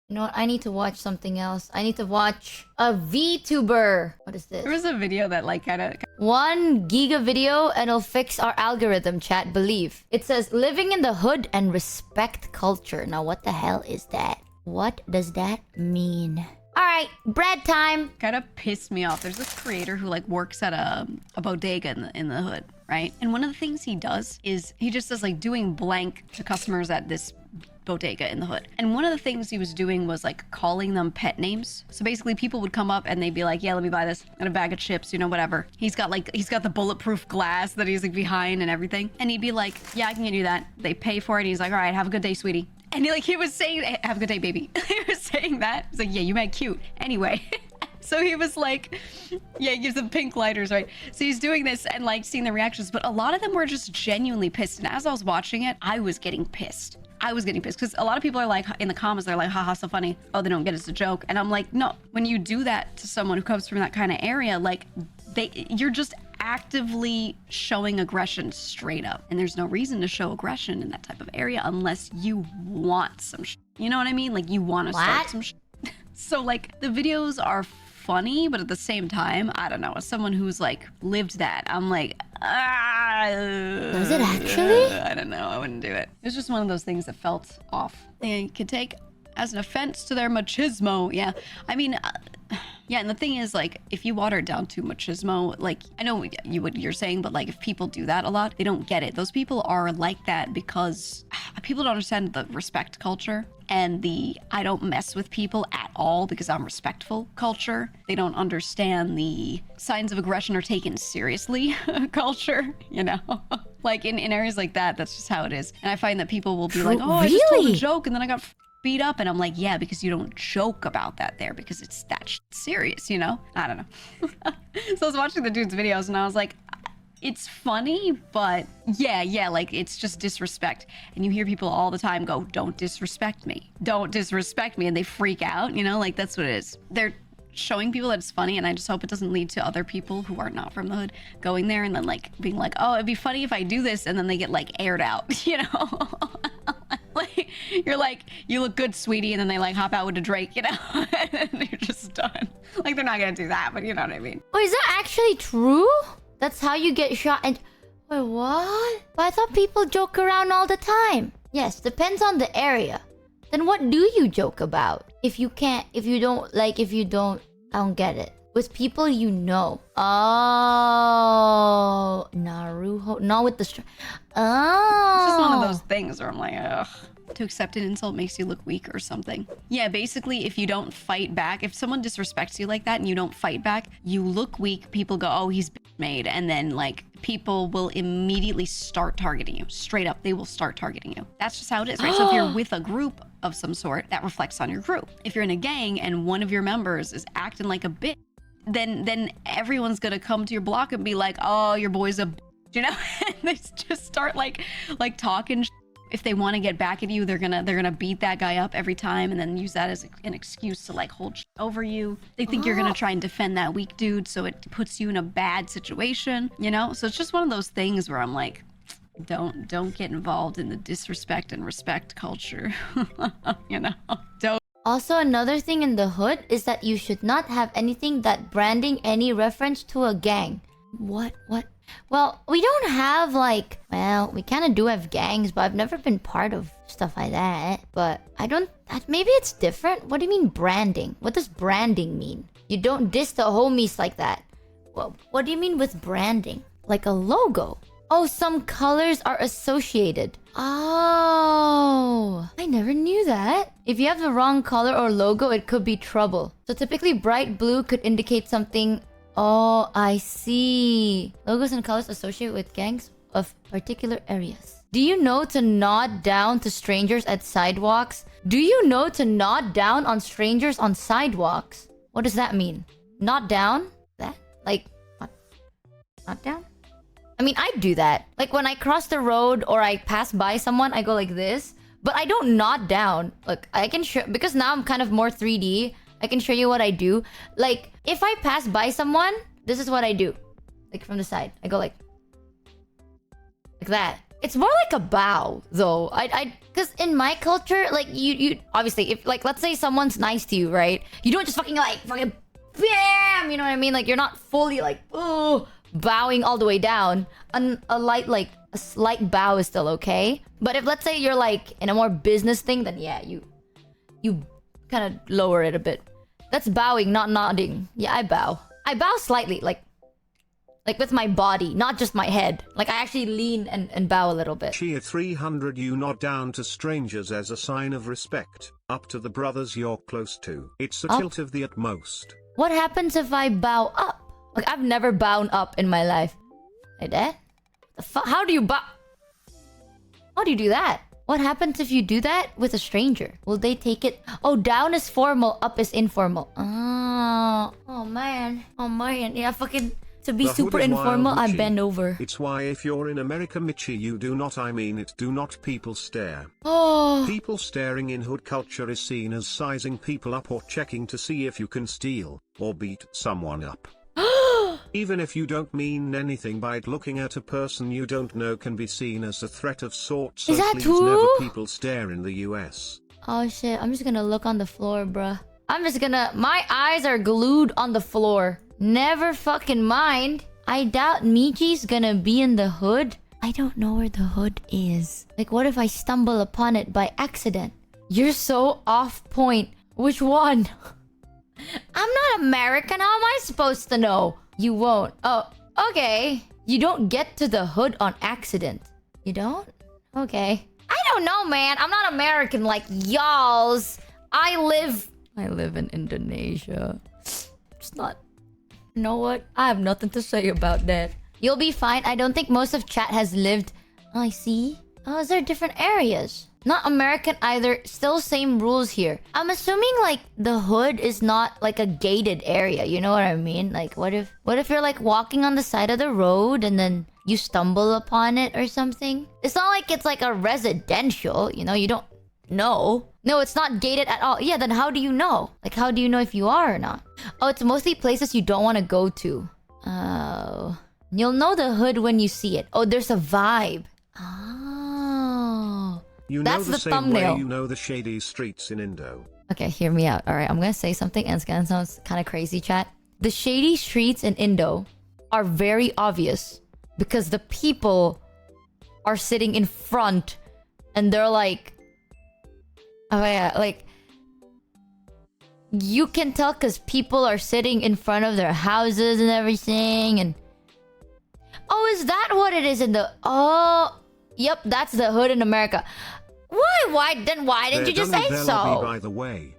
You know what? I need to watch something else. I need to watch a VTuber. What is this? There was a video that like kind of 1 giga video and it'll fix our algorithm, chat. Believe. It says living in the hood and respect culture. Now what the hell is that? What does that mean? Alright, bread time. kind of pissed me off. There's this creator who like works at a bodega in the hood, right? And one of the things he does is he just does like doing blank to customers at this bodega in the hood. And one of the things he was doing was like calling them pet names. So basically people would come up and they'd be like, yeah, let me buy this and a bag of chips, you know, whatever. He's got the bulletproof glass that he's like behind and everything. And he'd be like, yeah, I can get you that. They pay for it. And he's like, all right, have a good day, sweetie. And he was saying, have a good day, baby. He was saying that. He's like, yeah, you mad cute. Anyway. So he was like, yeah, he gives them pink lighters, right? So he's doing this and like seeing the reactions, but a lot of them were just genuinely pissed. And as I was watching it, I was getting pissed. I was getting pissed because a lot of people are like in the comments, they're like, haha, so funny. Oh, they don't get it's a joke. And I'm like, no, when you do that to someone who comes from that kind of area, like you're just actively showing aggression straight up. And there's no reason to show aggression in that type of area unless you want some shit. You know what I mean? Like you want to start some shit. So like the videos are funny, but at the same time, I don't know, as someone who's like lived that, I'm like, Was it actually? I don't know, I wouldn't do it. It was just one of those things that felt off. They could take as an offense to their machismo. Yeah, I mean, yeah, and the thing is, like, if you water it down to machismo, like, I know what you're saying, but like, if people do that a lot, they don't get it. Those people are like that because people don't understand the respect culture and the I don't mess with people at all because I'm respectful culture. They don't understand the signs of aggression are taken seriously culture, you know? Like in areas like that, that's just how it is. And I find that people will be like, oh, I just told a joke and then I got beat up, and I'm like, yeah, because you don't joke about that there because it's that serious, you know? I don't know. So I was watching the dude's videos and I was like, it's funny, but yeah, like it's just disrespect. And you hear people all the time go, don't disrespect me. Don't disrespect me. And they freak out, you know, like that's what it is. They're showing people that it's funny, and I just hope it doesn't lead to other people who are not from the hood going there and then like being like, oh, it'd be funny if I do this, and then they get like aired out, you know? Like you're like, you look good, sweetie, and then they like hop out with a Drake, you know? And you're just done. Like they're not gonna do that, but you know what I mean. Oh, is that actually true? That's how you get shot and... Wait, what? But I thought people joke around all the time. Yes, depends on the area. Then what do you joke about? If you don't... I don't get it. With people you know. Oh... Naruto... Not with the... Oh... It's just one of those things where I'm like, ugh. To accept an insult makes you look weak or something. Yeah, basically, if you don't fight back, if someone disrespects you like that and you don't fight back, you look weak. People go, oh, he's made. And then, like, people will immediately start targeting you. Straight up, they will start targeting you. That's just how it is, right? So if you're with a group of some sort, that reflects on your group. If you're in a gang and one of your members is acting like a bitch, then everyone's gonna come to your block and be like, oh, your boy's a bitch, you know? And they just start, like talking. If they want to get back at you, they're gonna beat that guy up every time and then use that as an excuse to like hold over you. They think you're gonna try and defend that weak dude, so it puts you in a bad situation, you know? So it's just one of those things where I'm like, don't get involved in the disrespect and respect culture. You know? Don't. Also, another thing in the hood is that you should not have anything that branding any reference to a gang. What? Well, we don't have like... Well, we kind of do have gangs, but I've never been part of stuff like that. But I don't... Maybe it's different? What do you mean branding? What does branding mean? You don't diss the homies like that. Well, what do you mean with branding? Like a logo? Oh, some colors are associated. Oh, I never knew that. If you have the wrong color or logo, it could be trouble. So typically bright blue could indicate something... Oh, I see. Logos and colors associated with gangs of particular areas. Do you know to nod down to strangers at sidewalks? Do you know to nod down on strangers on sidewalks? What does that mean? Nod down? That? Like, nod down? I mean, I do that. Like when I cross the road or I pass by someone, I go like this. But I don't nod down. Look, I can show... Because now I'm kind of more 3D. I can show you what I do. Like, if I pass by someone, this is what I do. Like, from the side. I go like that. It's more like a bow, though. Because in my culture, like you obviously, if like let's say someone's nice to you, right? You don't just fucking bam. You know what I mean? Like you're not fully like bowing all the way down. A slight bow is still okay. But if let's say you're like in a more business thing, then yeah, you kind of lower it a bit. That's bowing, not nodding. Yeah, I bow. I bow slightly, like with my body, not just my head. Like I actually lean and bow a little bit. Cheer 300. You nod down to strangers as a sign of respect, up to the brothers you're close to. It's a tilt of the utmost. What happens if I bow up? Like I've never bowed up in my life. Like that? The fuck? How do you bow? How do you do that? What happens if you do that with a stranger? Will they take it? Oh, down is formal, up is informal. Oh man. Yeah, fucking... To be super informal, I bend over. It's why if you're in America, Michi, you do not, I mean it, do not people stare. Oh. People staring in hood culture is seen as sizing people up or checking to see if you can steal or beat someone up. Even if you don't mean anything by it, looking at a person you don't know can be seen as a threat of sorts. So is that please true? never people stare in the US. Oh shit, I'm just gonna look on the floor, bruh. My eyes are glued on the floor. Never fucking mind. I doubt Michi's gonna be in the hood. I don't know where the hood is. Like, what if I stumble upon it by accident? You're so off point. Which one? I'm not American. How am I supposed to know? You won't. Oh, okay. You don't get to the hood on accident. You don't? Okay. I don't know, man. I'm not American like y'all's. I live in Indonesia. It's not... You know what? I have nothing to say about that. You'll be fine. I don't think most of chat has lived... Oh, I see. Oh, is there different areas? Not American either. Still same rules here. I'm assuming like the hood is not like a gated area. You know what I mean? Like what if you're like walking on the side of the road and then you stumble upon it or something? It's not like it's like a residential, you know, you don't know. No, it's not gated at all. Yeah, then how do you know? Like how do you know if you are or not? Oh, it's mostly places you don't want to go to. Oh. You'll know the hood when you see it. Oh, there's a vibe. Oh. You know That's the same thumbnail. way you know the shady streets in Indo. Okay, hear me out. Alright, I'm gonna say something and it's gonna sound kind of crazy, chat. The shady streets in Indo are very obvious because the people are sitting in front and they're like... Oh yeah, like... You can tell because people are sitting in front of their houses and everything and... Oh, is that what it is in the... Oh... Yep, that's the hood in America. Why didn't you just say their so? lobby, by the way.